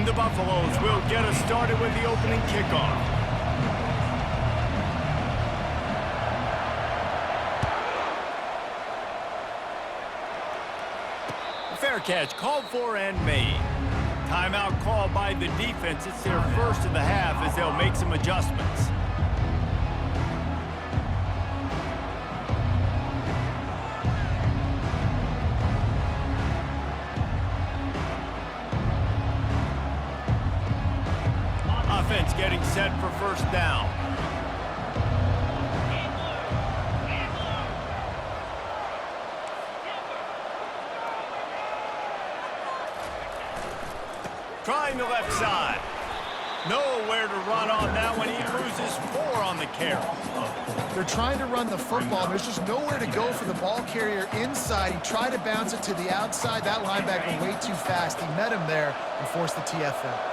And the Buffaloes will get us started with the opening kickoff. Fair catch called for and made. Timeout called by the defense. It's their first of the half as they'll make some adjustments. Offense getting set for first down. Trying the left side. Nowhere to run on that one. He loses 4 on the carry. They're trying to run the football. There's just nowhere to go for the ball carrier inside. He tried to bounce it to the outside. That linebacker way too fast. He met him there and forced the TFL.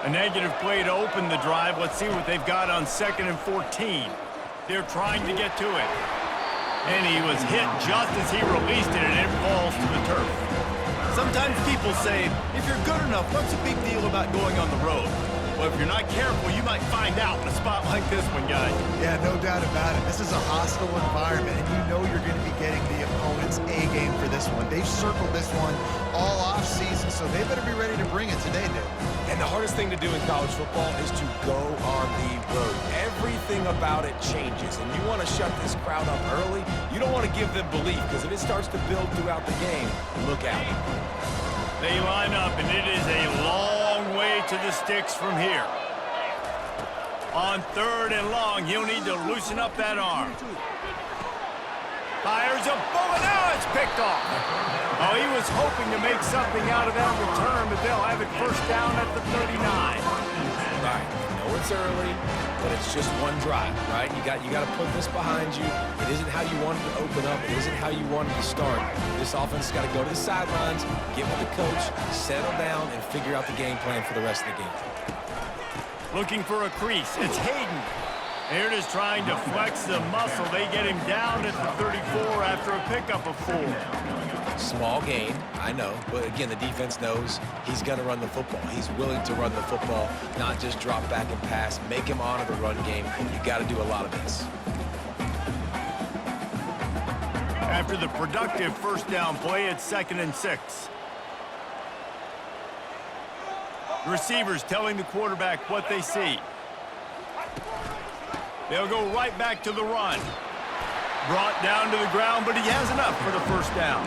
A negative play to open the drive. Let's see what they've got on 2nd and 14. They're trying to get to it. And he was hit just as he released it, and it falls to the turf. Sometimes people say, if you're good enough, what's the big deal about going on the road? Well, if you're not careful, you might find out in a spot like this one, guys. Yeah, no doubt about it. This is a hostile environment, and you know you're going to be getting the opponent's A-game for this one. They've circled this one all off-season, so they better be ready to bring it today, dude. And the hardest thing to do in college football is to go on the road. Everything about it changes, and you want to shut this crowd up early. You don't want to give them belief, because if it starts to build throughout the game, look out. They line up, and it is a long way to the sticks from here. On 3rd and long, he'll need to loosen up that arm. Fires a bullet. Now it's picked off. Oh, he was hoping to make something out of that return, but they'll have it first down at the 39. Right. You know it's early, but it's just one drive, right? You got to put this behind you. It isn't how you wanted to open up. It isn't how you wanted to start. This offense has got to go to the sidelines, get with the coach, settle down, and figure out the game plan for the rest of the game. Looking for a crease. It's Hayden. Here it is trying to flex the muscle. They get him down at the 34 after a pickup of 4. Small gain, I know, but again, the defense knows he's going to run the football. He's willing to run the football, not just drop back and pass. Make him honor the run game. You got to do a lot of this. After the productive first down play, it's 2nd and 6. Receivers telling the quarterback what they see. They'll go right back to the run. Brought down to the ground, but he has enough for the first down.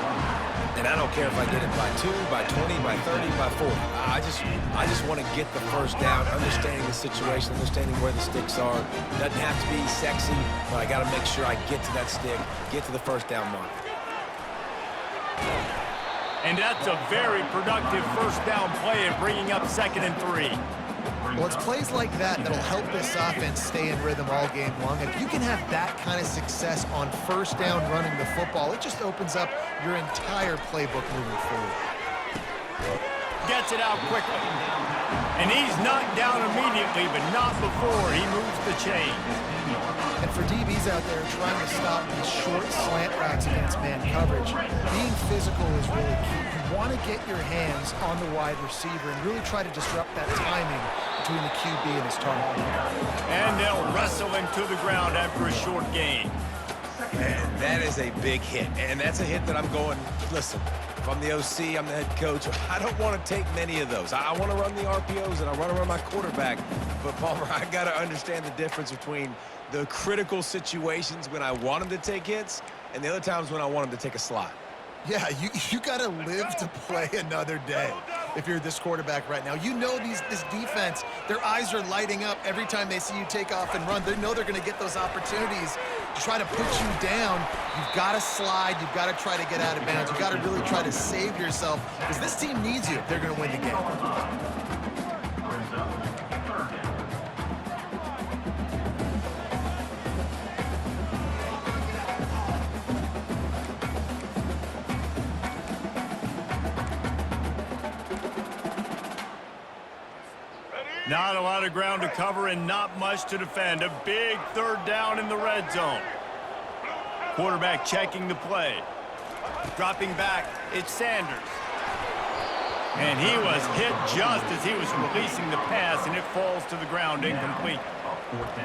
And I don't care if I get it by 2, by 20, by 30, by 40. I just want to get the first down, understanding the situation, understanding where the sticks are. Doesn't have to be sexy, but I got to make sure I get to that stick, get to the first down mark. And that's a very productive first down play and bringing up 2nd and 3. Well, it's plays like that that'll help this offense stay in rhythm all game long. If you can have that kind of success on first down running the football, it just opens up your entire playbook moving forward. Gets it out quickly. And he's knocked down immediately, but not before he moves the chains. And for DBs out there trying to stop these short slant routes against man coverage, being physical is really key. You want to get your hands on the wide receiver and really try to disrupt that timing between the QB and his target. And they'll wrestle him to the ground after a short gain. And that is a big hit. And that's a hit that I'm going, listen, if I'm the OC, I'm the head coach, I don't want to take many of those. I want to run the RPOs and I want to run my quarterback. But, Palmer, I got to understand the difference between the critical situations when I want him to take hits and the other times when I want him to take a slot. Yeah, you got to live to play another day if you're this quarterback right now. You know this defense, their eyes are lighting up every time they see you take off and run. They know they're going to get those opportunities to try to put you down. You've got to slide. You've got to try to get out of bounds. You've got to really try to save yourself because this team needs you if they're going to win the game. Not a lot of ground to cover and not much to defend. A big 3rd down in the red zone. Quarterback checking the play. Dropping back, it's Sanders. And he was hit just as he was releasing the pass, and it falls to the ground incomplete.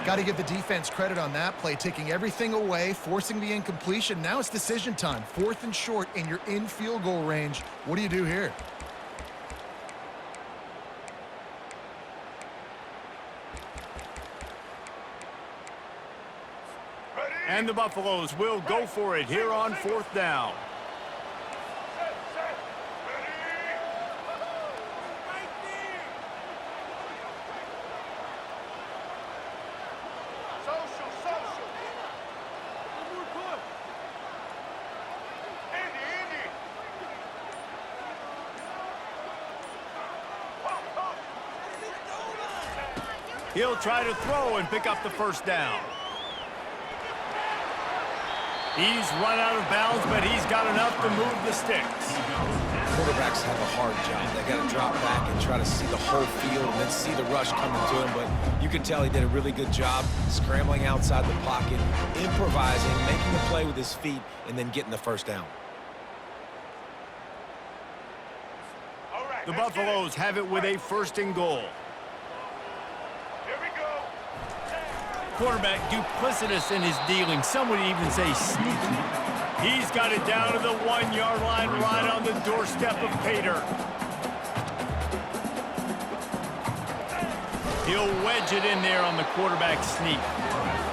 Got to give the defense credit on that play, taking everything away, forcing the incompletion. Now it's decision time. 4th and short, and you're in field goal range. What do you do here? And the Buffaloes will go for it here on 4th down. He'll try to throw and pick up the 1st down. He's run out of bounds, but he's got enough to move the sticks. Quarterbacks have a hard job. They got to drop back and try to see the whole field and then see the rush coming to him. But you can tell he did a really good job scrambling outside the pocket, improvising, making the play with his feet, and then getting the 1st down. The Buffaloes have it with a 1st and goal. Quarterback duplicitous in his dealing. Some would even say sneaky. He's got it down to the 1-yard line right on the doorstep of Pater. He'll wedge it in there on the quarterback sneak.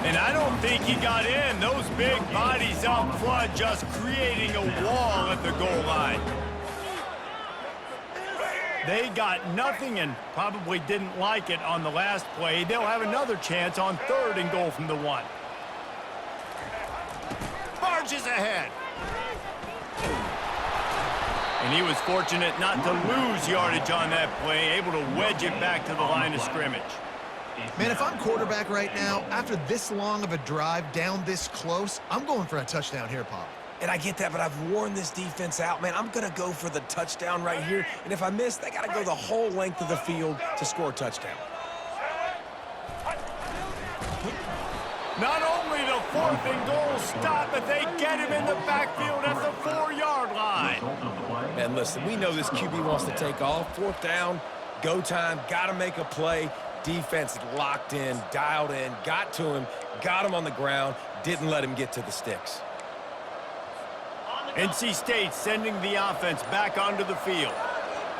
And I don't think he got in. Those big bodies up front just creating a wall at the goal line. They got nothing and probably didn't like it on the last play. They'll have another chance on 3rd and goal from the 1. Barges ahead. And he was fortunate not to lose yardage on that play, able to wedge it back to the line of scrimmage. Man, if I'm quarterback right now, after this long of a drive down this close, I'm going for a touchdown here, Pop. And I get that, but I've worn this defense out, man. I'm going to go for the touchdown right here. And if I miss, they got to go the whole length of the field to score a touchdown. Not only the 4th and goal stop, but they get him in the backfield at the 4-yard line. Man, listen, we know this QB wants to take off. 4th down, go time, got to make a play. Defense locked in, dialed in, got to him, got him on the ground, didn't let him get to the sticks. NC State sending the offense back onto the field.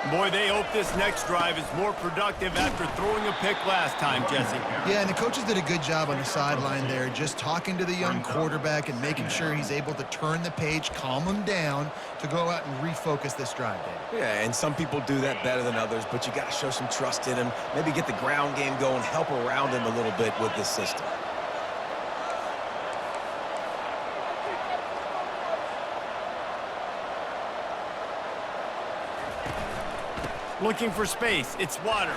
Boy, they hope this next drive is more productive after throwing a pick last time, Jesse. Yeah, and the coaches did a good job on the sideline there, just talking to the young quarterback and making sure he's able to turn the page, calm him down to go out and refocus this drive, Dave. Yeah, and some people do that better than others, but you got to show some trust in him, maybe get the ground game going, help around him a little bit with this system. Looking for space, it's Waters.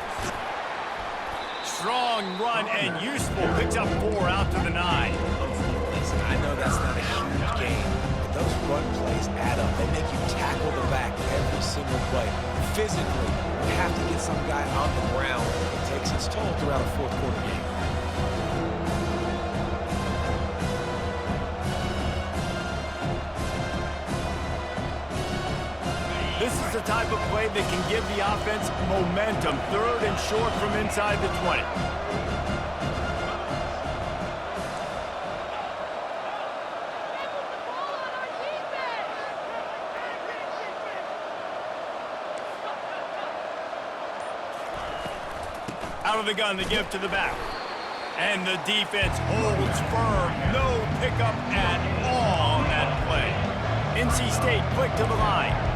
Strong run and useful, picks up 4 out to the 9. Listen, I know that's not a huge game, but those run plays add up. They make you tackle the back every single play. Physically, you have to get some guy on the ground. It takes its toll throughout a 4th quarter game. This is the type of play that can give the offense momentum. 3rd and short from inside the 20. Out of the gun to give to the back. And the defense holds firm. No pickup at all on that play. NC State quick to the line.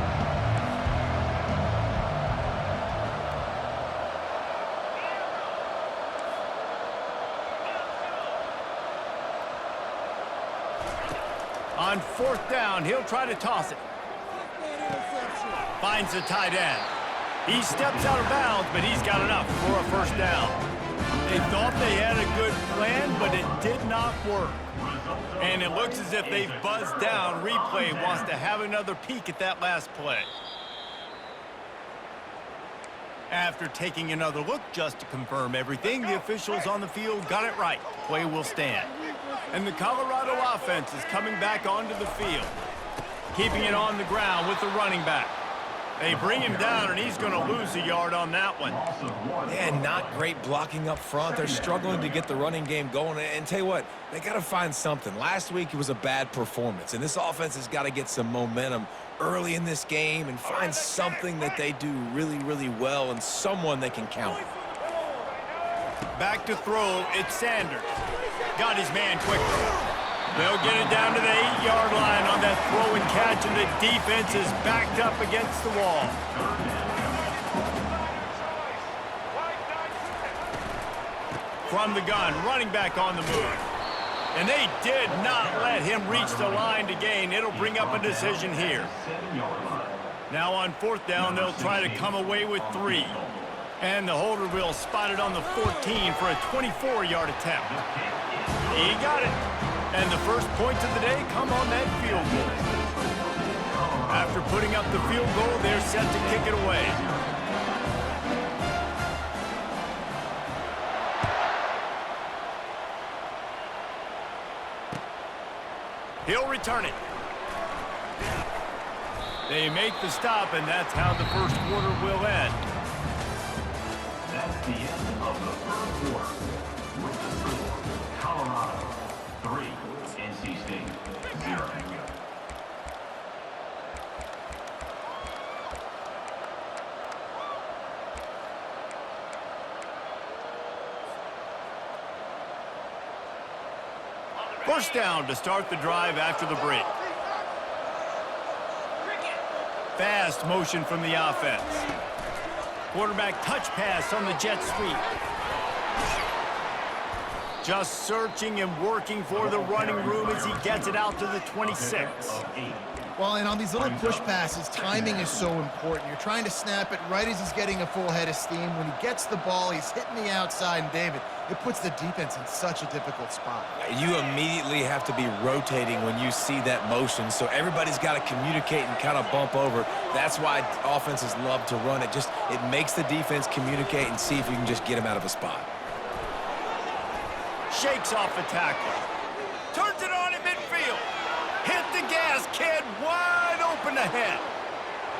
On 4th down, he'll try to toss it. Finds the tight end. He steps out of bounds, but he's got enough for a 1st down. They thought they had a good plan, but it did not work. And it looks as if they've buzzed down. Replay wants to have another peek at that last play. After taking another look just to confirm everything, the officials on the field got it right. Play will stand. And the Colorado offense is coming back onto the field, keeping it on the ground with the running back. They bring him down, and he's going to lose a yard on that one. Yeah, not great blocking up front. They're struggling to get the running game going. And tell you what, they got to find something. Last week, it was a bad performance, and this offense has got to get some momentum early in this game and find something that they do really, really well and someone they can count. Back to throw, it's Sanders. Got his man quickly. They'll get it down to the 8-yard line on that throw and catch, and the defense is backed up against the wall. From the gun, running back on the move. And they did not let him reach the line to gain. It'll bring up a decision here. Now on 4th down, they'll try to come away with 3. And the holder will spot it on the 14 for a 24-yard attempt. He got it. And the first points of the day come on that field goal. After putting up the field goal, they're set to kick it away. He'll return it. They make the stop, and that's how the first quarter will end. That's the end of the first quarter. With the score, Colorado 3, NC State 0. First down to start the drive after the break. Fast motion from the offense. Quarterback touch pass on the jet sweep. Just searching and working for the running room as he gets it out to the 26. Well, and on these little push passes, timing is so important. You're trying to snap it right as he's getting a full head of steam. When he gets the ball, he's hitting the outside, and David, it puts the defense in such a difficult spot. You immediately have to be rotating when you see that motion, so everybody's got to communicate and kind of bump over. That's why offenses love to run it. It makes the defense communicate and see if you can just get him out of a spot. Shakes off the tackle. Turns it on in midfield. Hit the gas, kid. Wide open ahead.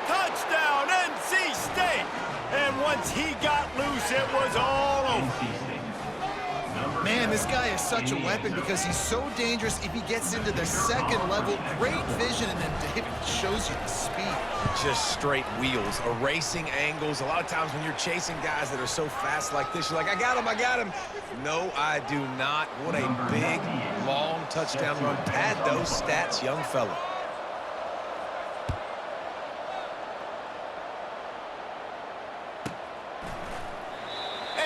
Touchdown, NC State. And once he got loose, it was all over. Man, this guy is such a weapon because he's so dangerous if he gets into the second level. Great vision, and then David shows you the speed. Just straight wheels, erasing angles. A lot of times when you're chasing guys that are so fast like this, you're like, I got him, I got him. No, I do not. What a big, long touchdown run. Pad those stats, young fella.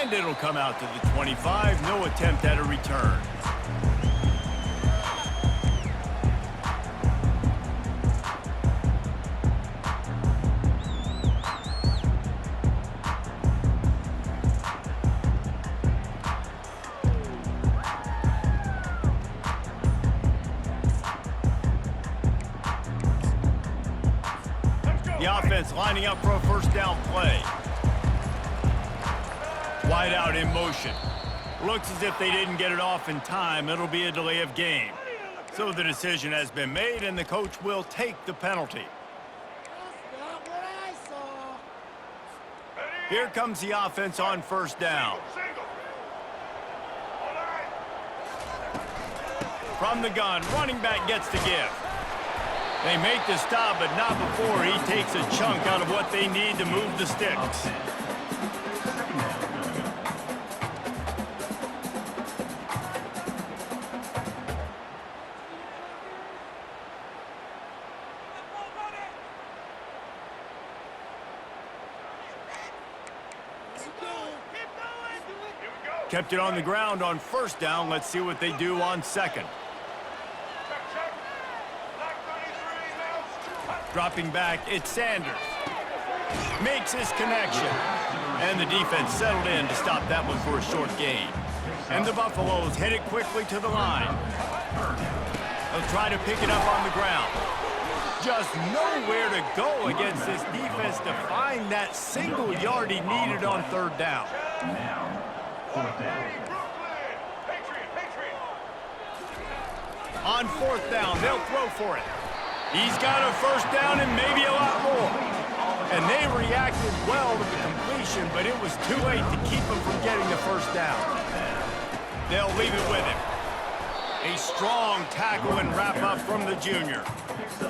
And it'll come out to the 25. No attempt at a return. The offense lining up for a first down play. Wide out in motion. Looks as if they didn't get it off in time. It'll be a delay of game. So the decision has been made, and the coach will take the penalty. Here comes the offense on first down. From the gun, running back gets the give. They make the stop, but not before he takes a chunk out of what they need to move the sticks. Kept it on the ground on first down. Let's see what they do on second. Dropping back, it's Sanders. Makes his connection. And the defense settled in to stop that one for a short gain. And the Buffaloes headed quickly to the line. They'll try to pick it up on the ground. Just nowhere to go against this defense to find that single yard he needed on third down. On fourth down, they'll throw for it. He's got a first down and maybe a lot more. And they reacted well to the completion, but it was too late to keep them from getting the first down. They'll leave it with him. A strong tackle and wrap-up from the junior.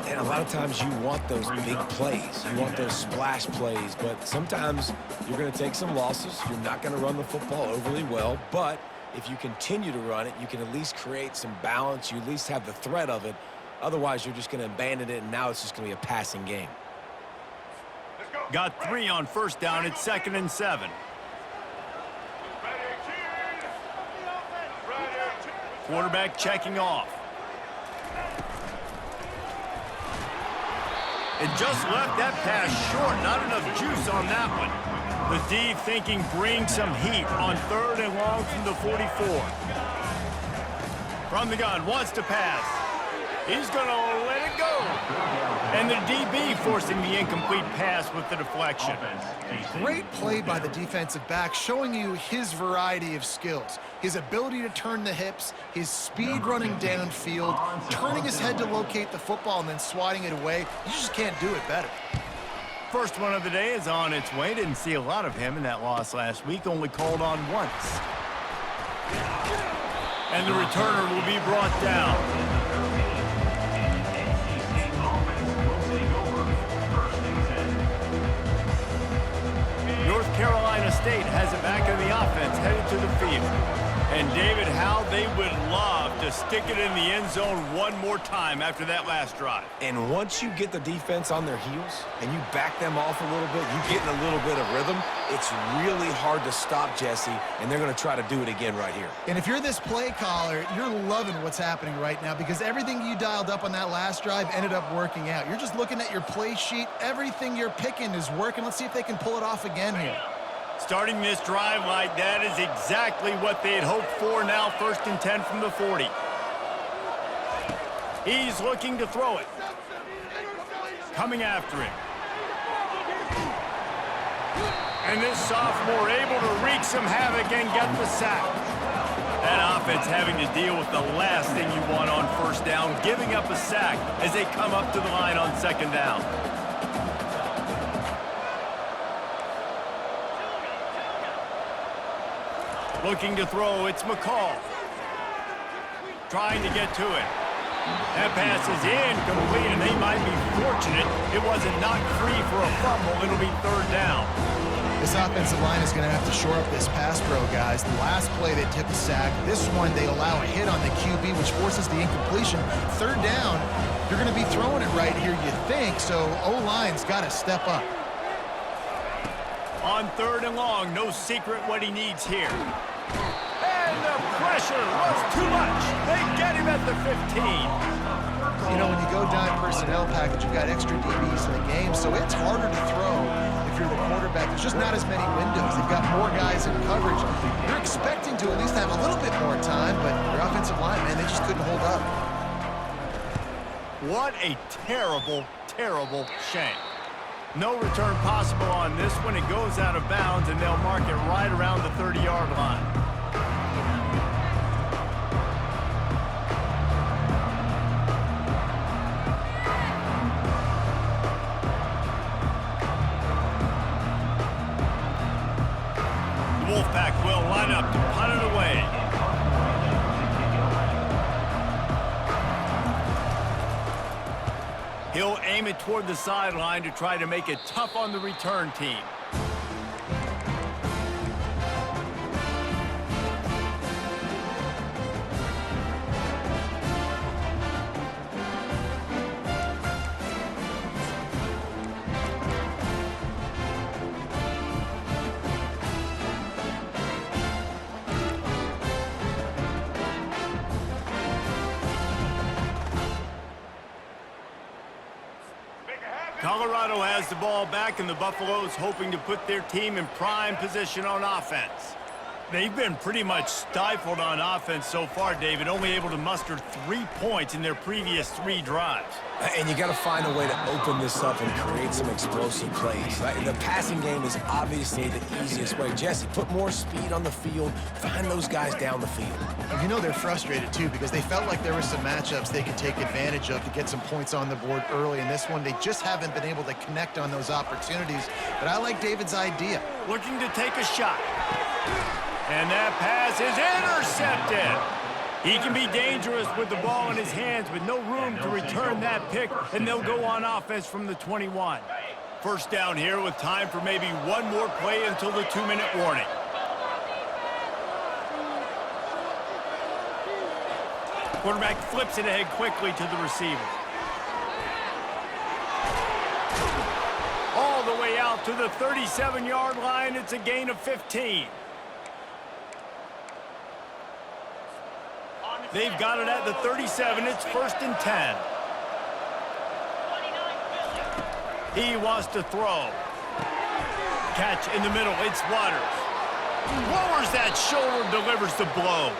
And a lot of times you want those big plays. You want those splash plays, but sometimes you're going to take some losses. You're not going to run the football overly well, but if you continue to run it, you can at least create some balance. You at least have the threat of it. Otherwise, you're just going to abandon it, and now it's just going to be a passing game. Got 3 on first down. It's 2nd and 7. Quarterback checking off. It just left that pass short. Not enough juice on that one. The D thinking bring some heat on 3rd and long from the 44. From the gun, wants to pass. He's going to let it go. And the DB forcing the incomplete pass with the deflection. Great play by the defensive back, showing you his variety of skills. His ability to turn the hips, his speed running downfield, turning his head to locate the football and then swatting it away. You just can't do it better. First one of the day is on its way. Didn't see a lot of him in that loss last week, only called on once. And the returner will be brought down. North Carolina State has it back in the offense, headed to the field. And David, how they would love to stick it in the end zone one more time after that last drive. And once you get the defense on their heels and you back them off a little bit, you get in a little bit of rhythm, it's really hard to stop, Jesse, and they're going to try to do it again right here. And if you're this play caller, you're loving what's happening right now because everything you dialed up on that last drive ended up working out. You're just looking at your play sheet. Everything you're picking is working. Let's see if they can pull it off again here. Starting this drive like that is exactly what they had hoped for. Now 1st and 10 from the 40. He's looking to throw it. Coming after him. And this sophomore able to wreak some havoc and get the sack. That offense having to deal with the last thing you want on first down, giving up a sack as they come up to the line on 2nd down. Looking to throw, it's McCall. Trying to get to it. That pass is incomplete, and they might be fortunate it wasn't knocked free for a fumble. It'll be 3rd down. This offensive line is going to have to shore up this pass pro, guys. The last play they took a sack. This one they allow a hit on the QB, which forces the incompletion. 3rd down, you're going to be throwing it right here, you think, so O-line's got to step up. On 3rd and long, no secret what he needs here. And the pressure was too much. They get him at the 15. You know, when you go down personnel package, you've got extra DBs in the game, so it's harder to throw if you're the quarterback. There's just not as many windows. They've got more guys in coverage. You're expecting to at least have a little bit more time, but your offensive line, man, they just couldn't hold up. What a terrible, terrible shame. No return possible on this one. It goes out of bounds, and they'll mark it right around the 30-yard line. The Wolfpack will line up to punt it away. He'll aim it toward the sideline to try to make it tough on the return team. Colorado has the ball back, and the Buffaloes hoping to put their team in prime position on offense. They've been pretty much stifled on offense so far, David, only able to muster 3 points in their previous 3 drives. And you got to find a way to open this up and create some explosive plays. The passing game is obviously the easiest way. Jesse, put more speed on the field, find those guys down the field. And you know they're frustrated, too, because they felt like there were some matchups they could take advantage of to get some points on the board early. In this one, they just haven't been able to connect on those opportunities. But I like David's idea. Looking to take a shot. And that pass is intercepted. He can be dangerous with the ball in his hands, with no room to return that pick, and they'll go on offense from the 21. First down here with time for maybe one more play until the 2-minute warning. Quarterback flips it ahead quickly to the receiver. All the way out to the 37-yard line. It's a gain of 15. They've got it at the 37. It's 1st and 10. He wants to throw. Catch in the middle. It's Waters. Lowers that shoulder, delivers the blow.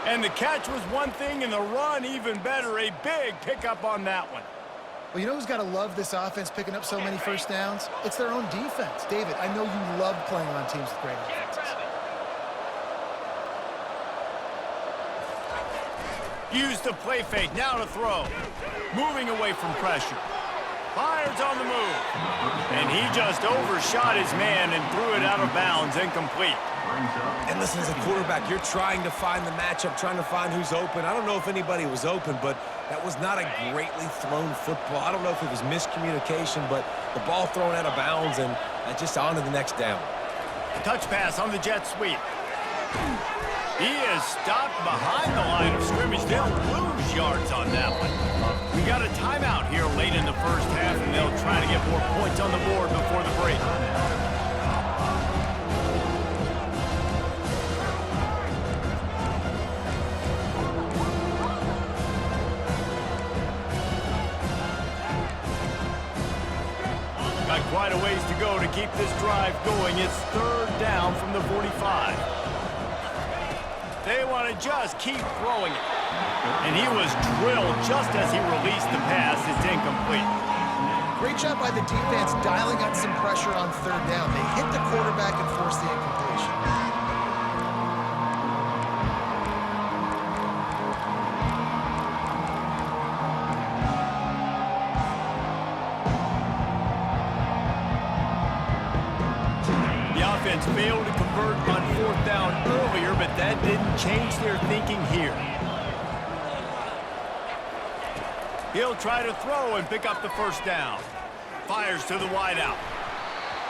And the catch was one thing, and the run even better. A big pickup on that one. Well, you know who's got to love this offense picking up so many first downs? It's their own defense. David, I know you love playing on teams with great offenses. Use the play fake, now to throw. Moving away from pressure. Fires on the move. And he just overshot his man and threw it out of bounds, incomplete. And listen, as a quarterback, you're trying to find the matchup, trying to find who's open. I don't know if anybody was open, but that was not a greatly thrown football. I don't know if it was miscommunication, but the ball thrown out of bounds and just on to the next down. Touch pass on the jet sweep. He is stopped behind the line of scrimmage. They'll lose yards on that one. We got a timeout here late in the first half, and they'll try to get more points on the board before the break. Got quite a ways to go to keep this drive going. It's 3rd down from the 45. They want to just keep throwing it. And he was drilled just as he released the pass. It's incomplete. Great job by the defense dialing up some pressure on 3rd down. They hit the quarterback and forced the incompletion. The offense failed to convert on 4th down earlier, but that didn't change their thinking here. He'll try to throw and pick up the 1st down. Fires to the wideout.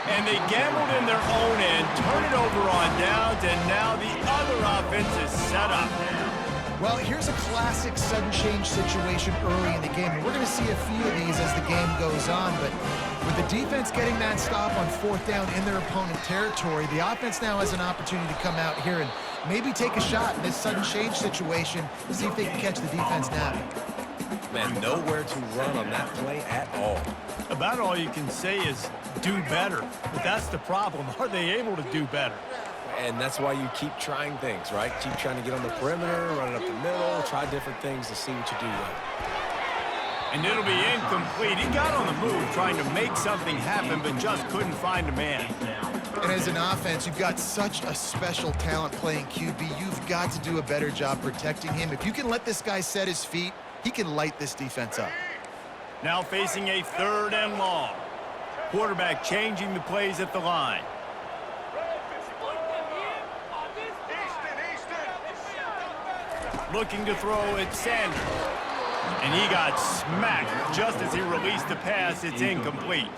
And they gambled in their own end, turn it over on downs, and now the other offense is set up. Well, here's a classic sudden change situation early in the game. And we're going to see a few of these as the game goes on. But with the defense getting that stop on 4th down in their opponent territory, the offense now has an opportunity to come out here and maybe take a shot in this sudden change situation to see if they can catch the defense napping. Man, nowhere to run on that play at all. About all you can say is do better. But that's the problem. Are they able to do better? And that's why you keep trying things, right? Keep trying to get on the perimeter, run it up the middle, try different things to see what you do well. And it'll be incomplete. He got on the move trying to make something happen, but just couldn't find a man. And as an offense, you've got such a special talent playing QB. You've got to do a better job protecting him. If you can let this guy set his feet, he can light this defense up. Now facing a 3rd and long. Quarterback changing the plays at the line. Looking to throw at Sanders. And he got smacked just as he released the pass. It's incomplete.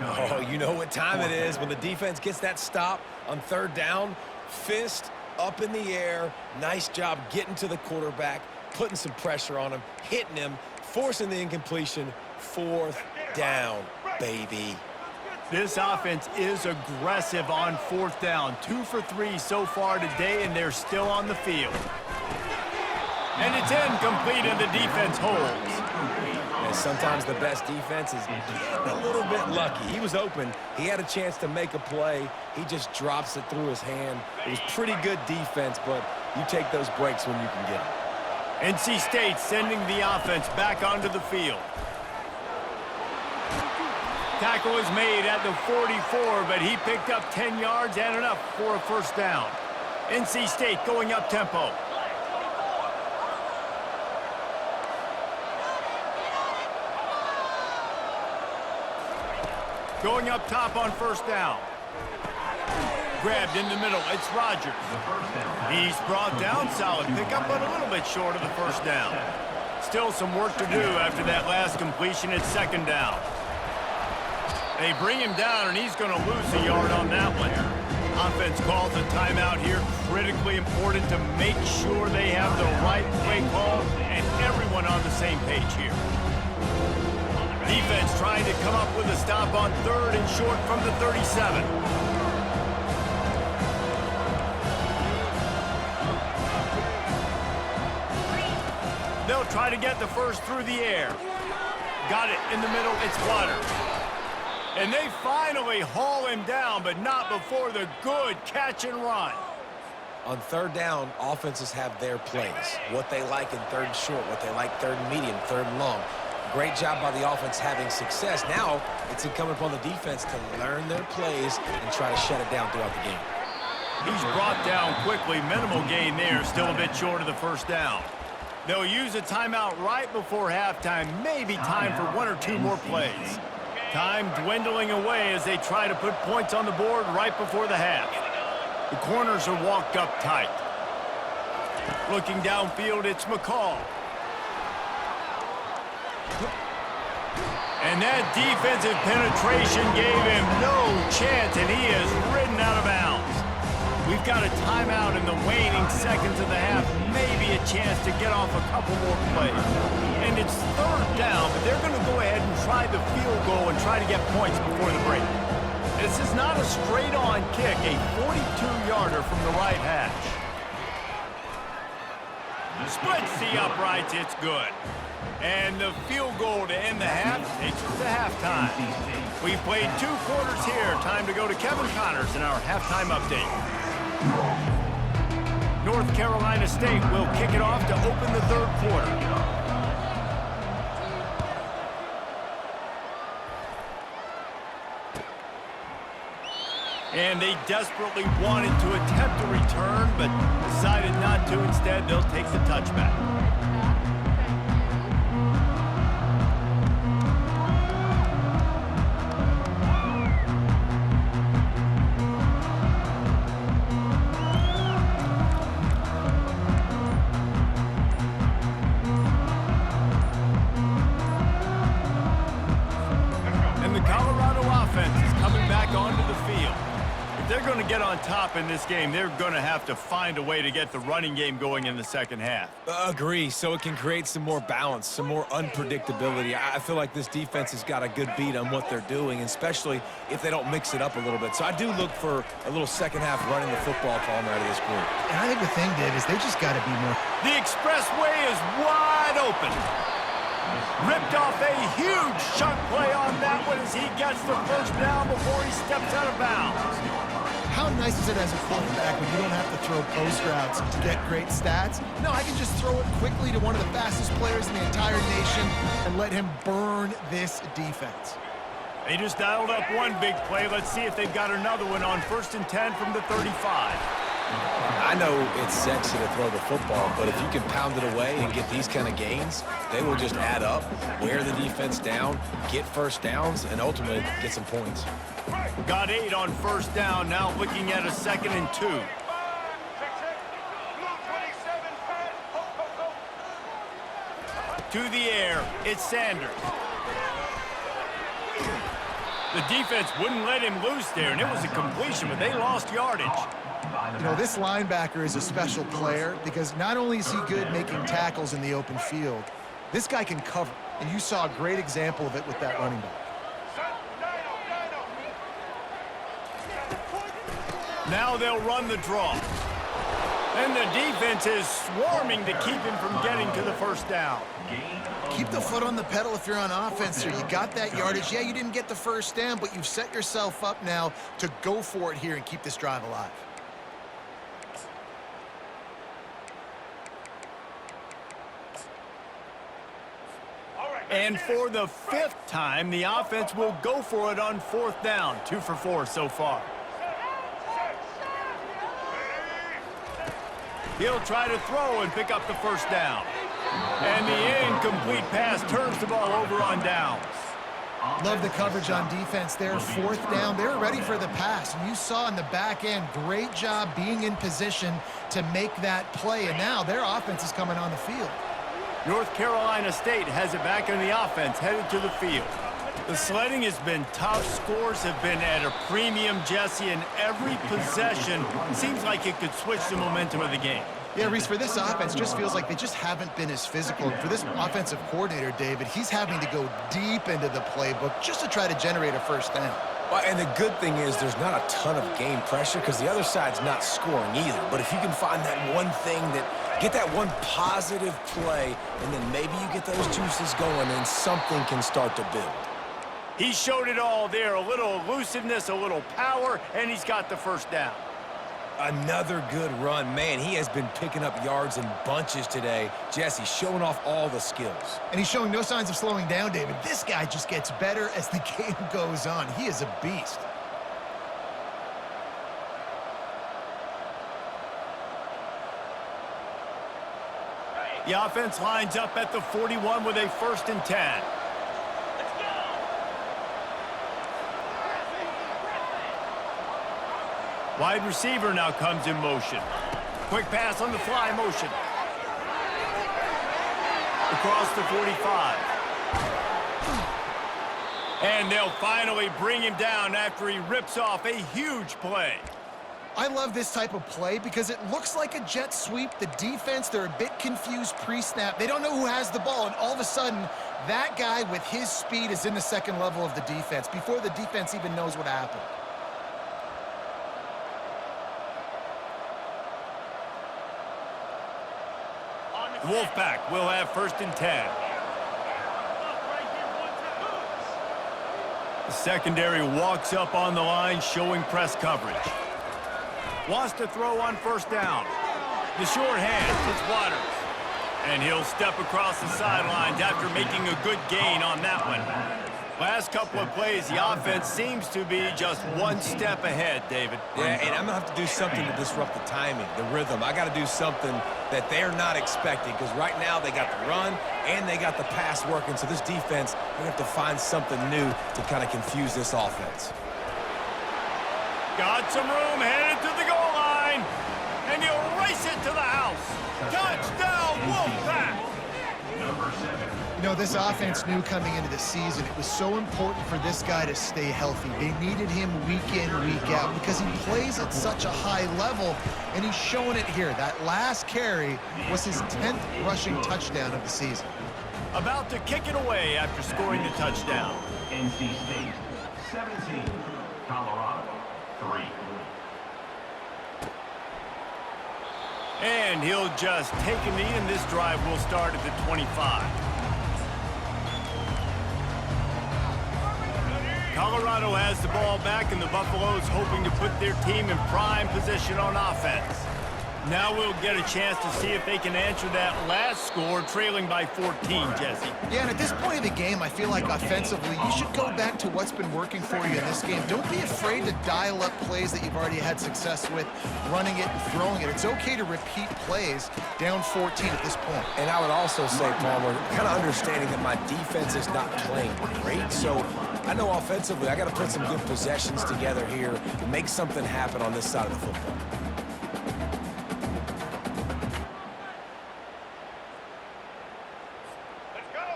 Oh, you know what time it is when the defense gets that stop on 3rd down. Fist up in the air. Nice job getting to the quarterback, putting some pressure on him, hitting him, forcing the incompletion. 4th down, baby. This offense is aggressive on 4th down. 2 for 3 so far today, and they're still on the field. And it's incomplete, and the defense holds. And sometimes the best defense is getting a little bit lucky. He was open. He had a chance to make a play. He just drops it through his hand. It was pretty good defense, but you take those breaks when you can get them. NC State sending the offense back onto the field. Tackle is made at the 44, but he picked up 10 yards and enough for a first down. NC State going up tempo. Going up top on first down. Grabbed in the middle. It's Rogers. He's brought down. Solid pickup, but a little bit short of the first down. Still some work to do after that last completion at second down. They bring him down, and he's going to lose a yard on that one. Offense calls a timeout here. Critically important to make sure they have the right play call and everyone on the same page here. Defense trying to come up with a stop on third and short from the 37. They'll try to get the first through the air. Got it in the middle. It's Waters. And they finally haul him down, but not before the good catch and run. On third down, offenses have their plays. What they like in third and short, what they like third and medium, third and long. Great job by the offense having success. Now it's incumbent upon the defense to learn their plays and try to shut it down throughout the game. He's brought down quickly. Minimal gain there. Still a bit short of the first down. They'll use a timeout right before halftime. Maybe time for one or two more plays. Time dwindling away as they try to put points on the board right before the half. The corners are walked up tight. Looking downfield, it's McCall. And that defensive penetration gave him no chance, and he is ridden out of bounds. We've got a timeout in the waning seconds of the half. Maybe a chance to get off a couple more plays. And it's third down, but they're going to go ahead and try the field goal and try to get points before the break. This is not a straight-on kick, a 42-yarder from the right hash. Splits the uprights, it's good. And the field goal to end the half takes us to halftime. We've played 2 quarters here. Time to go to Kevin Connors in our halftime update. North Carolina State will kick it off to open the third quarter. And they desperately wanted to attempt a return, but decided not to. Instead, they'll take the touchback. They're going to get on top in this game. They're going to have to find a way to get the running game going in the second half. Agree, so it can create some more balance, some more unpredictability. I feel like this defense has got a good beat on what they're doing, especially if they don't mix it up a little bit. So I do look for a little second half running the football calm out of this group. And I think the thing, Dave, is they just got to be more. The expressway is wide open. Ripped off a huge chunk play on that one as he gets the first down before he steps out of bounds. How nice is it as a quarterback when you don't have to throw post routes to get great stats? No, I can just throw it quickly to one of the fastest players in the entire nation and let him burn this defense. They just dialed up one big play. Let's see if they've got another one on 1st and 10 from the 35. I know it's sexy to throw the football, but if you can pound it away and get these kind of gains, they will just add up, wear the defense down, get first downs, and ultimately get some points. Got 8 on first down, now looking at a 2nd and 2. To the air, it's Sanders. The defense wouldn't let him loose there, and it was a completion, but they lost yardage. You know, this linebacker is a special player because not only is he good making tackles in the open field, this guy can cover, and you saw a great example of it with that running back. Now they'll run the draw. And the defense is swarming to keep him from getting to the first down. Keep the foot on the pedal if you're on offense here. You got that yardage. Yeah, you didn't get the first down, but you've set yourself up now to go for it here and keep this drive alive. And for the 5th time, the offense will go for it on 4th down. 2 for 4 so far. He'll try to throw and pick up the first down. And the incomplete pass turns the ball over on downs. Love the coverage on defense there. 4th down. They're ready for the pass. And you saw in the back end, great job being in position to make that play. And now their offense is coming on the field. North Carolina State has it back in the offense, headed to the field. The sledding has been tough. Scores have been at a premium, Jesse, and every possession seems like it could switch the momentum of the game. Yeah, Reese, for this offense, just feels like they just haven't been as physical. And for this offensive coordinator, David, he's having to go deep into the playbook just to try to generate a first down. Well, and the good thing is there's not a ton of game pressure because the other side's not scoring either. But if you can find that one thing get that one positive play, and then maybe you get those juices going and something can start to build. He showed it all there, a little elusiveness, a little power, and he's got the first down. Another good run. Man, he has been picking up yards in bunches today. Jesse, showing off all the skills. And he's showing no signs of slowing down, David. This guy just gets better as the game goes on. He is a beast. The offense lines up at the 41 with a 1st and 10. Wide receiver now comes in motion. Quick pass on the fly motion. Across the 45. And they'll finally bring him down after he rips off a huge play. I love this type of play because it looks like a jet sweep. The defense, they're a bit confused pre-snap. They don't know who has the ball, and all of a sudden, that guy with his speed is in the second level of the defense before the defense even knows what happened. The Wolfpack will have 1st and 10. The secondary walks up on the line, showing press coverage. Wants to throw on 1st down. The short hand, it's Waters. And he'll step across the sidelines after making a good gain on that one. Last couple of plays, the offense seems to be just one step ahead, David. Yeah, and I'm going to have to do something to disrupt the timing, the rhythm. I got to do something that they're not expecting because right now they got the run and they got the pass working. So this defense, they're going to have to find something new to kind of confuse this offense. Got some room, headed to the goal line, and he'll race it to the house. Touchdown, Wolfpack! Number 7. You know, this offense knew coming into the season it was so important for this guy to stay healthy. They needed him week in, week out because he plays at such a high level, and he's showing it here. That last carry was his 10th rushing touchdown of the season. About to kick it away after scoring the touchdown. NC State 17. Colorado 3. And he'll just take a knee, and this drive will start at the 25. Colorado has the ball back, and the Buffaloes hoping to put their team in prime position on offense. Now we'll get a chance to see if they can answer that last score, trailing by 14, Jesse. Yeah, and at this point of the game, I feel like offensively, you should go back to what's been working for you in this game. Don't be afraid to dial up plays that you've already had success with, running it and throwing it. It's okay to repeat plays down 14 at this point. And I would also say, Palmer, kind of understanding that my defense is not playing great, so I know offensively I got to put some good possessions together here and make something happen on this side of the football.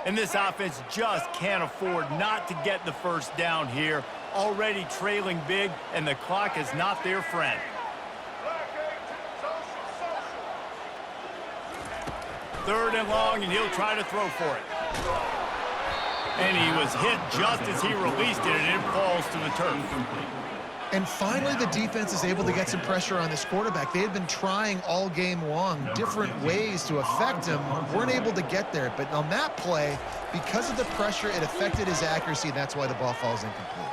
And this offense just can't afford not to get the first down here. Already trailing big, and the clock is not their friend. Third and long, and he'll try to throw for it. And he was hit just as he released it, and it falls to the turf. And finally, the defense is able to get some pressure on this quarterback. They had been trying all game long different ways to affect him, weren't able to get there. But on that play, because of the pressure, it affected his accuracy, and that's why the ball falls incomplete.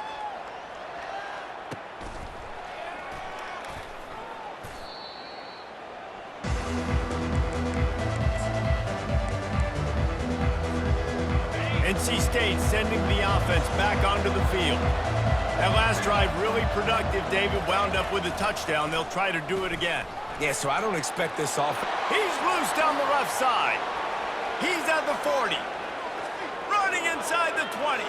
NC State sending the offense back onto the field. That last drive really productive. David wound up with a touchdown. They'll try to do it again. Yeah, so I don't expect this off. He's loose down the left side. He's at the 40. Running inside the 20.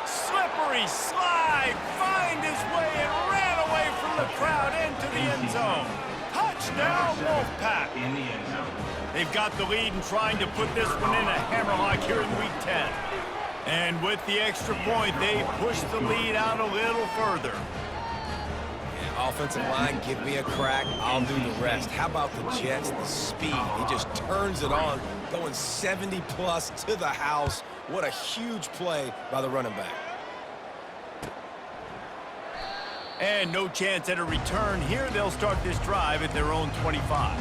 Slippery slide. Find his way and ran away from the crowd into the end zone. Touchdown, Wolfpack. In the end zone. They've got the lead and trying to put this one in a hammerlock here in Week 10. And with the extra point, they push the lead out a little further. Yeah, offensive line, give me a crack. I'll do the rest. How about the Jets, the speed? He just turns it on, going 70-plus to the house. What a huge play by the running back. And no chance at a return here. They'll start this drive at their own 25.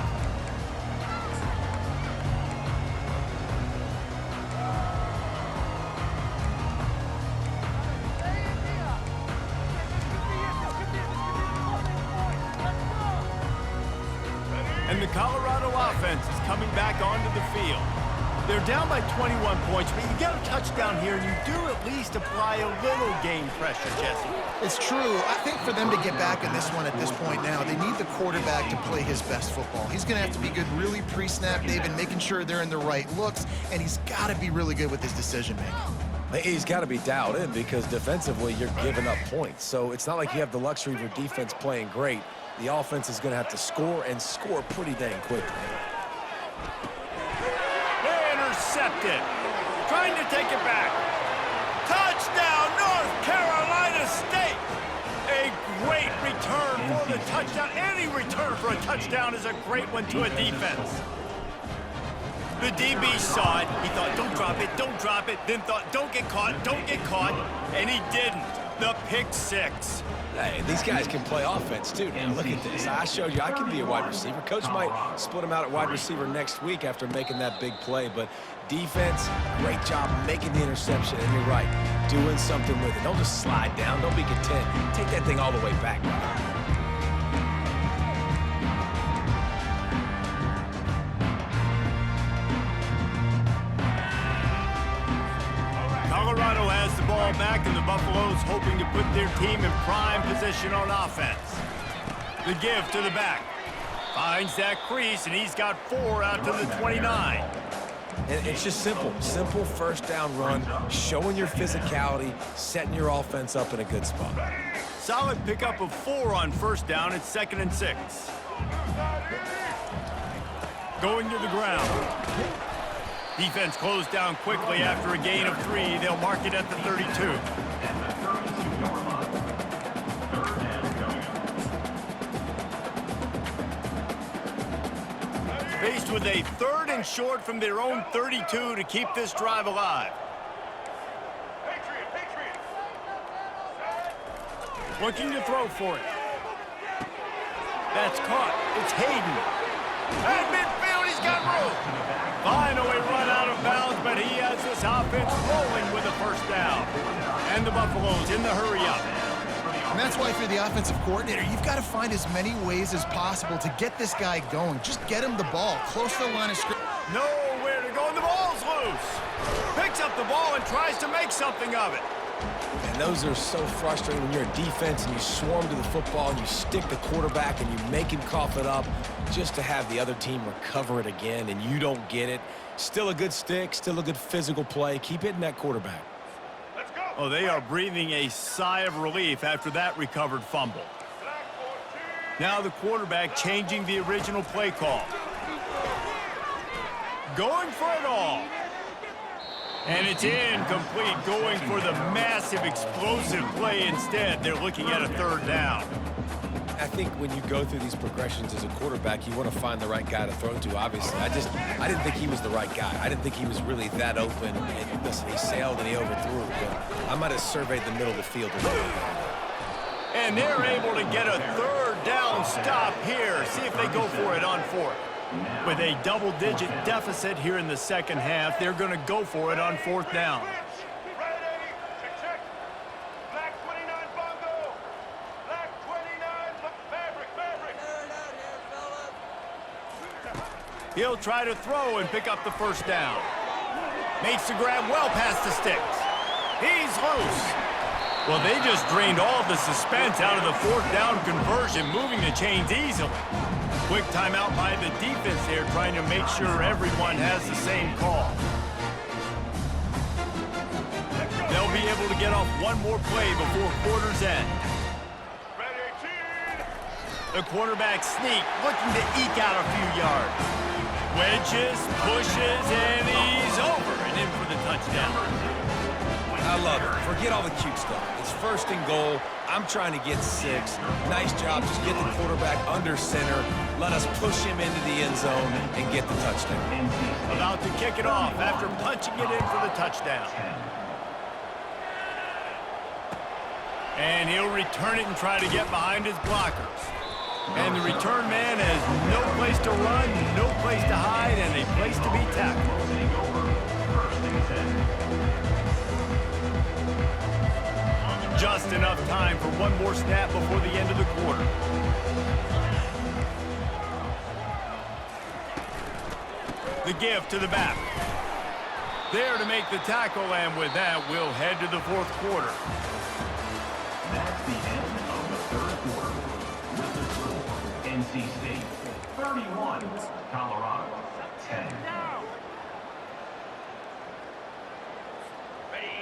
And the Colorado offense is coming back onto the field. They're down by 21 points, but you get a touchdown here, and you do at least apply a little game pressure, Jesse. It's true. I think for them to get back in this one at this point now, they need the quarterback to play his best football. He's going to have to be good really pre-snap, David, making sure they're in the right looks, and he's got to be really good with his decision-making. He's got to be dialed in because defensively you're giving up points. So it's not like you have the luxury of your defense playing great. The offense is going to have to score and score pretty dang quickly. Intercepted. Trying to take it back. Touchdown, North Carolina State. A great return for the touchdown. Any return for a touchdown is a great one to a defense. The DB saw it. He thought, don't drop it. Then thought, don't get caught. And he didn't. The pick six. Hey, these guys can play offense, too. Now, look at this. I showed you I can be a wide receiver. Coach might split him out at wide receiver next week after making that big play. But defense, great job making the interception. And you're right, doing something with it. Don't just slide down. Don't be content. Take that thing all the way back. Colorado has the ball back, and the Buffaloes hoping to put their team in prime position on offense. The give to the back. Finds that crease, and he's got 4 out to the 29. And it's just simple. Simple first down run, showing your physicality, setting your offense up in a good spot. Solid pickup of 4 on first down. It's 2nd and 6. Going to the ground. Defense closed down quickly after a gain of 3. They'll mark it at the 32. Faced with a 3rd and short from their own 32 to keep this drive alive. Looking to throw for it. That's caught. It's Hayden. At midfield, he's got room. Finally run out of bounds, but he has this offense rolling with a first down. And the Buffaloes in the hurry-up. And that's why if you're the offensive coordinator, you've got to find as many ways as possible to get this guy going. Just get him the ball close to the line of scrimmage. Nowhere to go, and the ball's loose. Picks up the ball and tries to make something of it. And those are so frustrating when you're a defense and you swarm to the football and you stick the quarterback and you make him cough it up just to have the other team recover it again and you don't get it. Still a good stick, still a good physical play. Keep hitting that quarterback. Let's go. Oh, they are breathing a sigh of relief after that recovered fumble. Now the quarterback changing the original play call. Going for it all. And it's incomplete, going for the massive, explosive play instead. They're looking at a 3rd down. I think when you go through these progressions as a quarterback, you want to find the right guy to throw to, obviously. I didn't think he was the right guy. I didn't think he was really that open. And listen, he sailed and he overthrew it, but I might have surveyed the middle of the field a little bit better. And they're able to get a third down stop here. See if they go for it on fourth. With a double-digit deficit here in the second half, they're going to go for it on fourth down. He'll try to throw and pick up the first down. Makes the grab well past the sticks. He's loose. Well, they just drained all the suspense out of the fourth down conversion, moving the chains easily. Quick timeout by the defense there, trying to make sure everyone has the same call. They'll be able to get off one more play before quarter's end. The quarterback sneak, looking to eke out a few yards. Wedges, pushes, and he's over and in for the touchdown. I love it. Forget all the cute stuff. It's first and goal. I'm trying to get 6. Nice job. Just get the quarterback under center. Let us push him into the end zone and get the touchdown. About to kick it off after punching it in for the touchdown. And he'll return it and try to get behind his blockers. And the return man has no place to run, no place to hide, and a place to be tackled. Just enough time for one more snap before the end of the quarter. The give to the back. There to make the tackle, and with that, we'll head to the fourth quarter. That's the end of the third quarter. With the score, NC State 31, Colorado 10.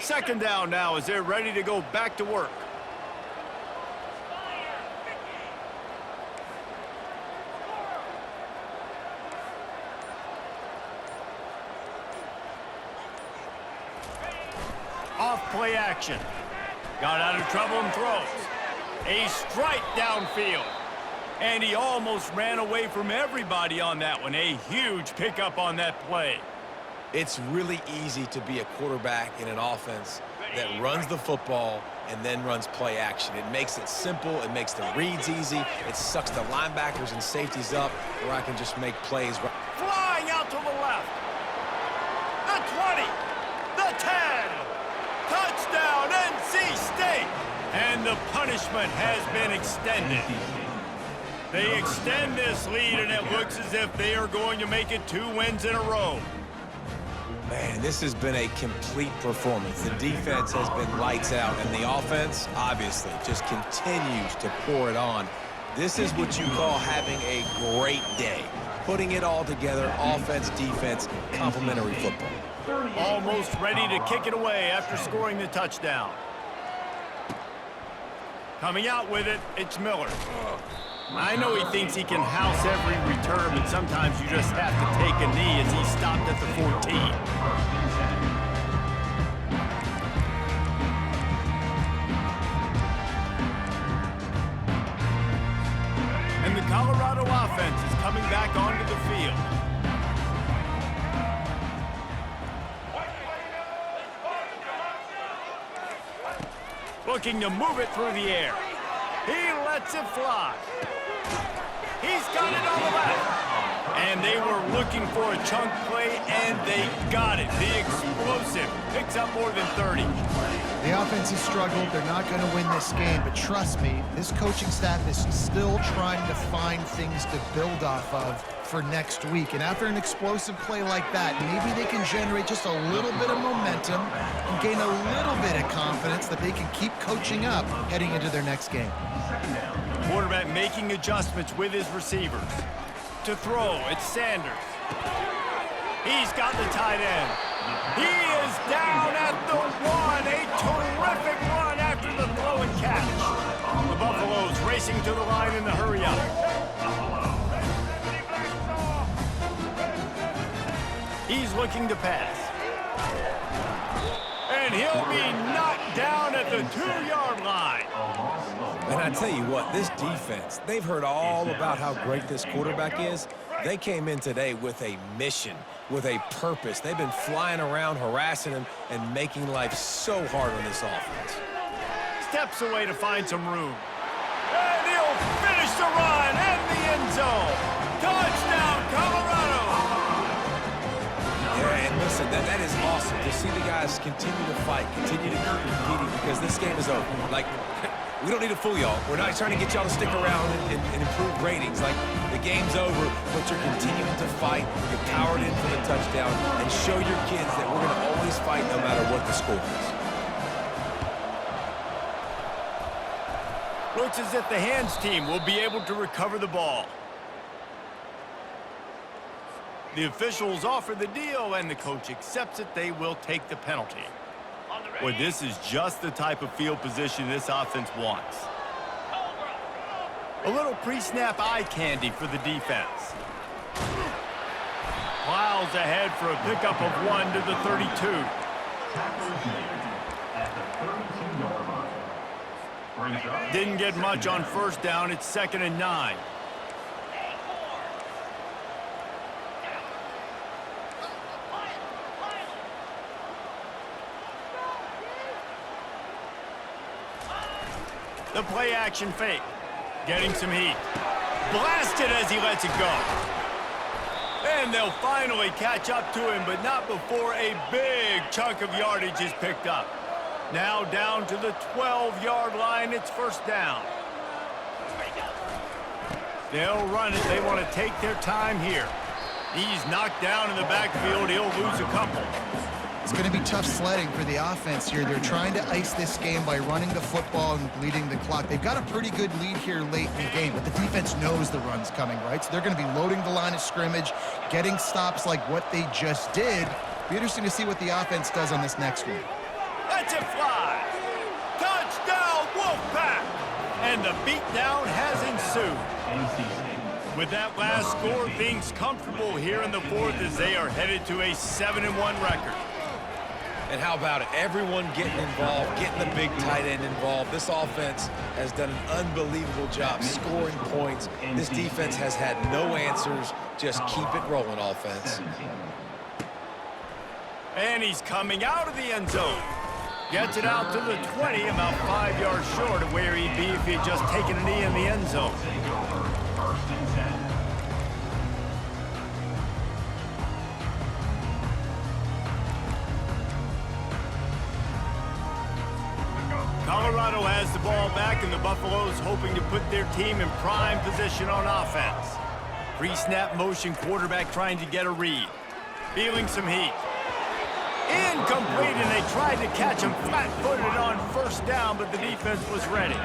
Second down now as they're ready to go back to work. Off play action. Got out of trouble and throws. A strike downfield. And he almost ran away from everybody on that one. A huge pickup on that play. It's really easy to be a quarterback in an offense that runs the football and then runs play action. It makes it simple. It makes the reads easy. It sucks the linebackers and safeties up where I can just make plays. Flying out to the left. The 20. The 10. Touchdown, NC State. And the punishment has been extended. They extend this lead, and it looks as if they are going to make it 2 wins in a row. Man, this has been a complete performance. The defense has been lights out, and the offense, obviously, just continues to pour it on. This is what you call having a great day. Putting it all together, offense, defense, complementary football. Almost ready to kick it away after scoring the touchdown. Coming out with it, it's Miller. I know he thinks he can house every return, but sometimes you just have to take a knee as he stopped at the 14. And the Colorado offense is coming back onto the field. Looking to move it through the air. He lets it fly. He's got it on the left. And they were looking for a chunk play, and they got it. The explosive picks up more than 30. The offense has struggled. They're not going to win this game, but trust me, this coaching staff is still trying to find things to build off of for next week. And after an explosive play like that, maybe they can generate just a little bit of momentum and gain a little bit of confidence that they can keep coaching up heading into their next game. Quarterback making adjustments with his receivers. To throw, it's Sanders. He's got the tight end. He is down at the 1. A terrific run after the throw and catch. The Buffaloes racing to the line in the hurry-up. He's looking to pass. And he'll be knocked down at the 2-yard line. And I tell you what, this defense, they've heard all about how great this quarterback is. They came in today with a mission, with a purpose. They've been flying around, harassing him, and making life so hard on this offense. Steps away to find some room. And he'll finish the run in the end zone. Touchdown, Colorado! Yeah, and listen, that is awesome to see the guys continue to fight, continue to keep competing, because this game is over. Like, we don't need to fool y'all. We're not trying to get y'all to stick around and improve ratings. Like, the game's over, but you're continuing to fight. You're powered in for the touchdown, and show your kids that we're going to always fight no matter what the score is. Looks as if the hands team will be able to recover the ball. The officials offer the deal, and the coach accepts it. They will take the penalty. Boy, this is just the type of field position this offense wants. A little pre-snap eye candy for the defense. Plows ahead for a pickup of 1 to the 32. Tackles made at the 32-yard line. Brings up Didn't get much on first down. It's 2nd and 9. The play action fake. Getting some heat. Blasted as he lets it go. And they'll finally catch up to him, but not before a big chunk of yardage is picked up. Now down to the 12-yard line. It's first down. They'll run it. They want to take their time here. He's knocked down in the backfield. He'll lose a couple. It's going to be tough sledding for the offense here. They're trying to ice this game by running the football and bleeding the clock. They've got a pretty good lead here late in the game, but the defense knows the run's coming, right? So they're going to be loading the line of scrimmage, getting stops like what they just did. Be interesting to see what the offense does on this next one. Let's it fly. Touchdown, Wolfpack! And the beatdown has ensued. NC. With that last score, things comfortable here in the fourth as they are headed to a 7-1 record. And how about it? Everyone getting involved, getting the big tight end involved. This offense has done an unbelievable job scoring points. This defense has had no answers. Just keep it rolling, offense. And he's coming out of the end zone. Gets it out to the 20, about 5 yards short of where he'd be if he had just taken a knee in the end zone. First and 10. Colorado has the ball back, and the Buffaloes hoping to put their team in prime position on offense. Pre-snap motion, quarterback trying to get a read. Feeling some heat. Incomplete, and they tried to catch him flat-footed on first down, but the defense was ready.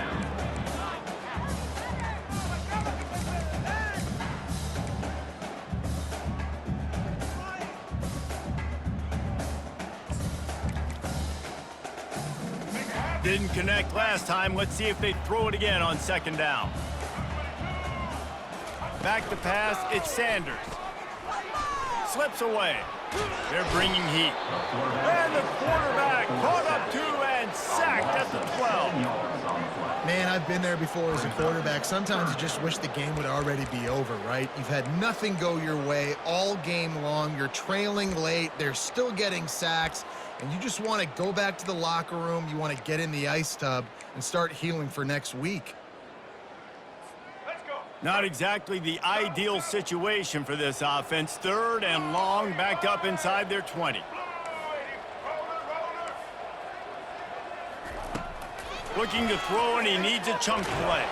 Didn't connect last time. Let's see if they throw it again on second down. Back to pass, it's Sanders. Slips away. They're bringing heat. And the quarterback caught up to and sacked at the 12. Man, I've been there before as a quarterback. Sometimes you just wish the game would already be over, right? You've had nothing go your way all game long. You're trailing late. They're still getting sacks. And you just want to go back to the locker room. You want to get in the ice tub and start healing for next week. Not exactly the ideal situation for this offense. 3rd and long, backed up inside their 20. Looking to throw, and he needs a chunk play.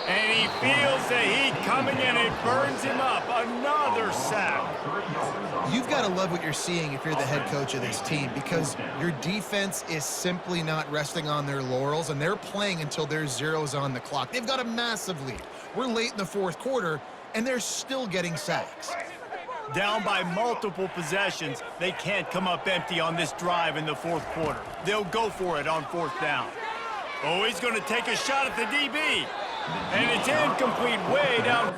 And he feels the heat coming, and it burns him up. Another sack. You've got to love what you're seeing if you're the head coach of this team, because your defense is simply not resting on their laurels, and they're playing until there's zeros on the clock. They've got a massive lead. We're late in the 4th quarter, and they're still getting sacks. Down by multiple possessions, they can't come up empty on this drive in the 4th quarter. They'll go for it on 4th down. Oh, he's going to take a shot at the DB. And it's incomplete way down.